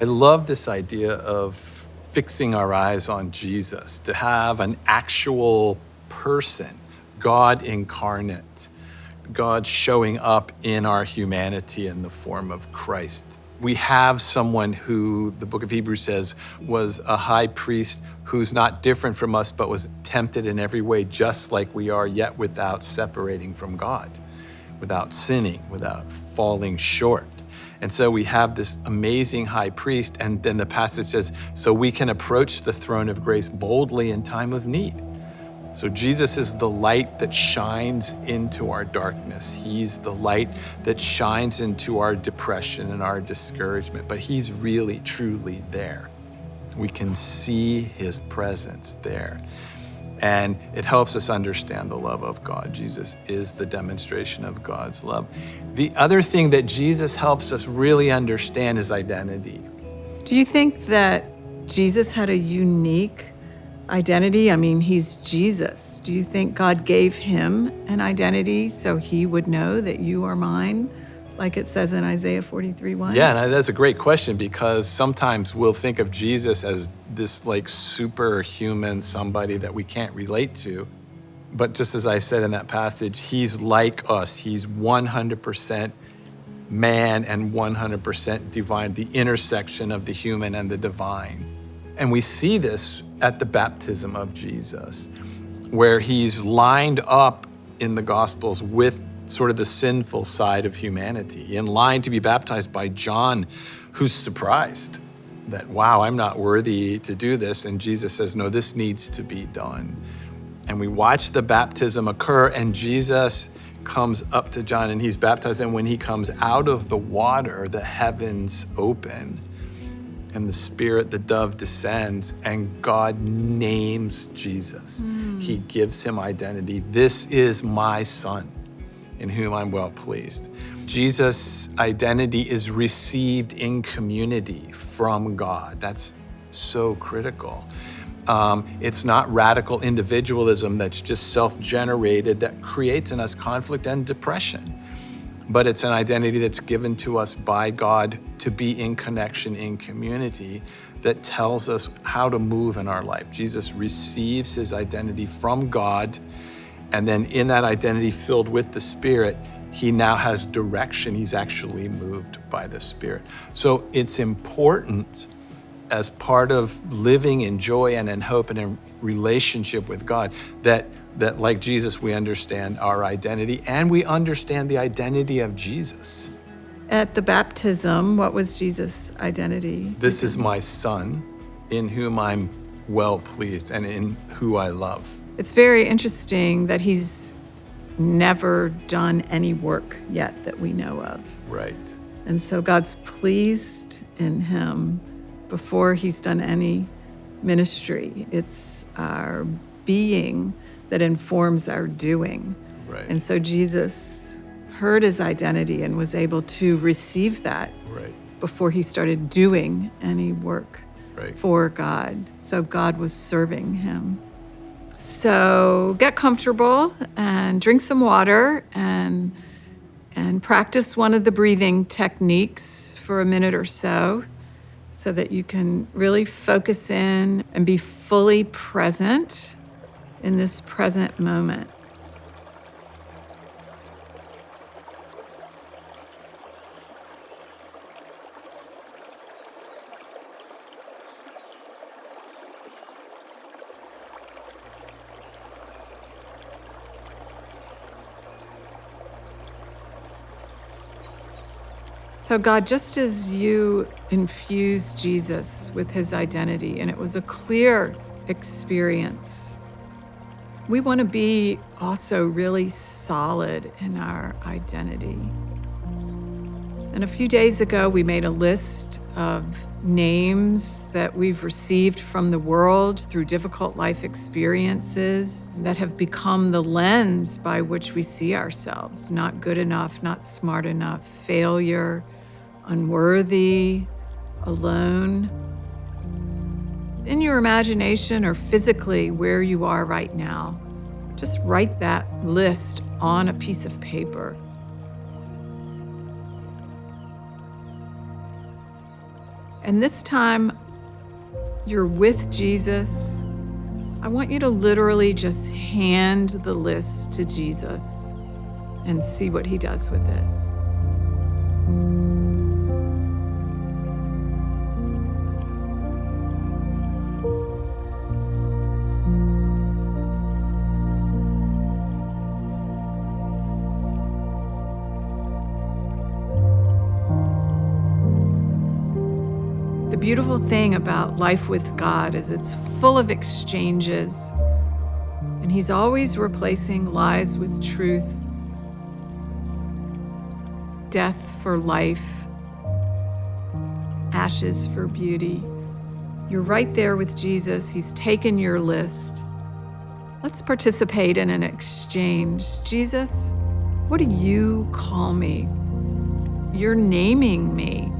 I love this idea of fixing our eyes on Jesus, to have an actual person, God incarnate, God showing up in our humanity in the form of Christ. We have someone who the book of Hebrews says was a high priest who's not different from us, but was tempted in every way just like we are, yet without separating from God, without sinning, without falling short. And so we have this amazing high priest, and then the passage says, so we can approach the throne of grace boldly in time of need. So Jesus is the light that shines into our darkness. He's the light that shines into our depression and our discouragement, but he's really, truly there. We can see his presence there. And it helps us understand the love of God. Jesus is the demonstration of God's love. The other thing that Jesus helps us really understand is identity. Do you think that Jesus had a unique identity? I mean, he's Jesus. Do you think God gave him an identity so he would know that you are mine, like it says in Isaiah 43:1? Yeah, and that's a great question, because sometimes we'll think of Jesus as this like superhuman, somebody that we can't relate to. But just as I said in that passage, he's like us. He's 100% man and 100% divine, the intersection of the human and the divine. And we see this at the baptism of Jesus, where he's lined up in the Gospels with sort of the sinful side of humanity, in line to be baptized by John, who's surprised that, wow, I'm not worthy to do this. And Jesus says, no, this needs to be done. And we watch the baptism occur, and Jesus comes up to John and he's baptized. And when he comes out of the water, the heavens open and the Spirit, the dove, descends, and God names Jesus. He gives him identity. This is my son, in whom I'm well pleased. Jesus' identity is received in community from God. That's so critical. It's not radical individualism that's just self-generated that creates in us conflict and depression. But it's an identity that's given to us by God to be in connection, in community, that tells us how to move in our life. Jesus receives his identity from God, and then in that identity filled with the Spirit, he now has direction. He's actually moved by the Spirit. So it's important as part of living in joy and in hope and in relationship with God that like Jesus, we understand our identity and we understand the identity of Jesus. At the baptism, what was Jesus' identity? This is my son, in whom I'm well pleased and in who I love. It's very interesting that he's never done any work yet that we know of. Right. And so God's pleased in him before he's done any ministry. It's our being that informs our doing. Right. And so Jesus heard his identity and was able to receive that Right. before he started doing any work Right. for God. So God was serving him. So get comfortable and drink some water and practice one of the breathing techniques for a minute or so that you can really focus in and be fully present in this present moment. So God, just as you infused Jesus with his identity, and it was a clear experience, we want to be also really solid in our identity. And a few days ago, we made a list of names that we've received from the world through difficult life experiences that have become the lens by which we see ourselves. Not good enough, not smart enough, failure, unworthy, alone. In your imagination or physically where you are right now, just write that list on a piece of paper. And this time you're with Jesus. I want you to literally just hand the list to Jesus and see what he does with it. The beautiful thing about life with God is it's full of exchanges, and he's always replacing lies with truth, death for life, ashes for beauty. You're right there with Jesus. He's taken your list. Let's participate in an exchange. Jesus, what do you call me? You're naming me.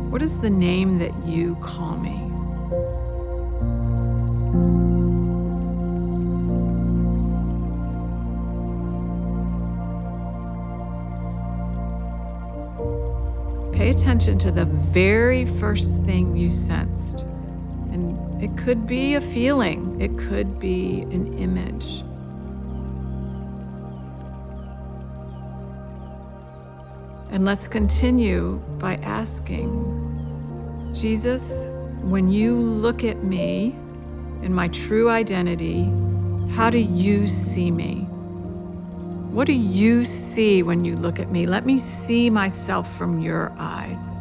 What is the name that you call me? Pay attention to the very first thing you sensed. And it could be a feeling, it could be an image. And let's continue by asking, Jesus, when you look at me in my true identity, how do you see me? What do you see when you look at me? Let me see myself from your eyes.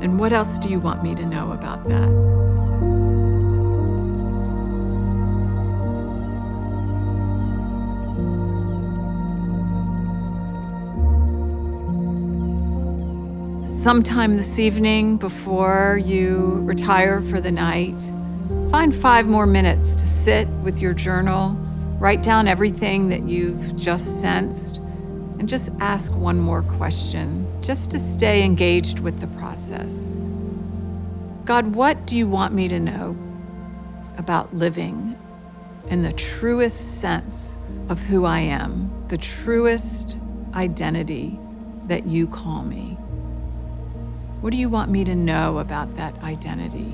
And what else do you want me to know about that? Sometime this evening, before you retire for the night, find 5 more minutes to sit with your journal, write down everything that you've just sensed, and just ask one more question, just to stay engaged with the process. God, what do you want me to know about living in the truest sense of who I am, the truest identity that you call me? What do you want me to know about that identity?